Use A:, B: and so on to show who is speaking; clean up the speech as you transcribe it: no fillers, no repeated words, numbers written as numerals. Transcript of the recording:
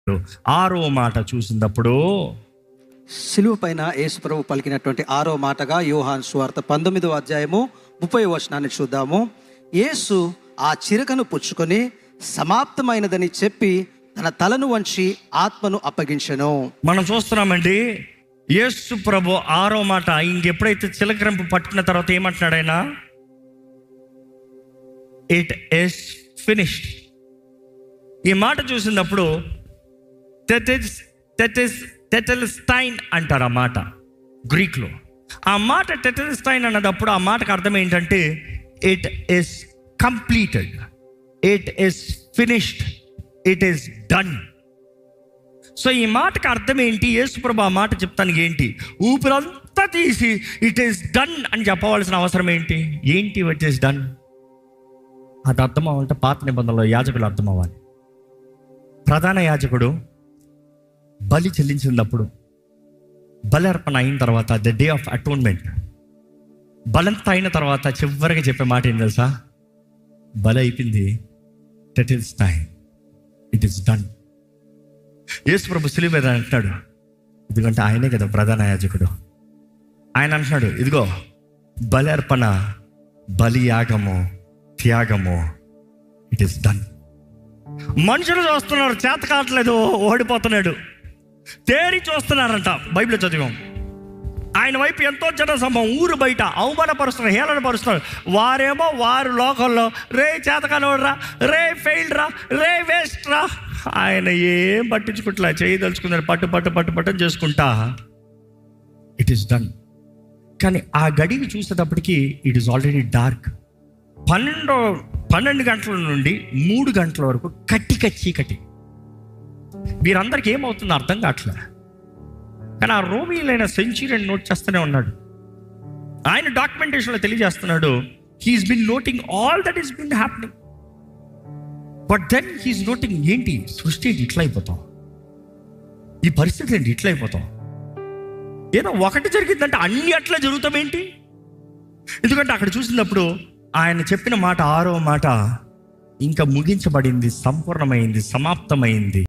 A: ఆరో మాట చూసినప్పుడు
B: సిలువ పైన యేసు ప్రభు పలికినటువంటి ఆరో మాటగా యోహాను సువార్త 19వ అధ్యాయము 30వ వచనాన్ని చూద్దాము. యేసు ఆ చిరకను పుచ్చుకొని సమాప్తమైనదని చెప్పి తన తలను వంచి ఆత్మను అప్పగించెను.
A: మనం చూస్తున్నామండి, యేసు ప్రభు ఆరో మాట ఇంకెప్పుడైతే చిలకరింపు పట్టుకున్న తర్వాత ఏమంటున్నాడు ఆయన? It is finished. ఈ మాట చూసినప్పుడు టెటెల్స్టైన్ అంటారు ఆ మాట గ్రీక్లో. ఆ మాట టెటెల్స్టైన్ అన్నదప్పుడు ఆ మాటకు అర్థం ఏంటంటే it is completed, it is finished, it is done. So ఈ మాటకు అర్థం ఏంటి? యేసుప్రభు ఆ మాట చెప్తానికి ఏంటి? ఊపిరంతా తీసి ఇట్ ఈస్ డన్ అని చెప్పవలసిన అవసరం ఏంటి? ఇట్ ఈస్ డన్ అది అర్థం అవ్వాలంటే పాత నిబంధనలో యాజకులు అర్థం అవ్వాలి. ప్రధాన యాజకుడు బలి చెల్లించినప్పుడు, బలి అర్పణ అయిన తర్వాత, ద డే ఆఫ్ అటోన్మెంట్, బలంతా అయిన తర్వాత చివరిగా చెప్పే మాట ఏం తెలుసా? బలి అయిపోయింది, that is time, it is done. యేసు ప్రభు సిలువ మీద అంటున్నాడు, ఎందుకంటే ఆయనే కదా ప్రధాన యాజకుడు. ఆయన అంటున్నాడు, ఇదిగో బలి అర్పణ, బలి యాగము, త్యాగము, ఇట్ ఈస్ డన్. మనుషులు చూస్తున్నారు, చేత కావట్లేదు, ఓడిపోతున్నాడు. తేరి చూస్తున్నారంట, బైబిల్ చదివాం. ఆయన వైపు ఎంతో జన సమూహం ఊరు బయట అవమానపరుస్తున్నారు, హేళనపరుస్తున్నారు. వారేమో వారు లోకంలో రే చేతకానోడ్రా, రే ఫెయిల్ రా, రే వేస్ట్ రా. ఆయన ఏం పట్టించుకుంటా, చేయదలుచుకున్నాడు, పట్టు చేసుకుంటా ఇట్ ఈస్ డన్. కానీ ఆ గడిని చూసేటప్పటికి ఇట్ ఈస్ ఆల్రెడీ డార్క్. 12 గంటల నుండి 3 గంటల వరకు కట్టిక చీకటి. వీరందరికీ ఏమవుతుందో అర్థం కావట్లే. కానీ ఆ రోమిలైన సెంచురీని నోట్ చేస్తూనే ఉన్నాడు. ఆయన డాక్యుమెంటేషన్లో తెలియజేస్తున్నాడు, he's been noting all that is been happening. But then he's noting ఏంటి? సృష్టి ఏంటి ఇట్లా అయిపోతాం, ఈ పరిస్థితి ఏంటి ఇట్లా అయిపోతాం, ఏదో ఒకటి జరిగిందంటే అన్ని అట్లా జరుగుతాం ఏంటి? ఎందుకంటే అక్కడ చూసినప్పుడు ఆయన చెప్పిన మాట, ఆరో మాట, ఇంకా ముగించబడింది, సంపూర్ణమైంది, సమాప్తమైంది.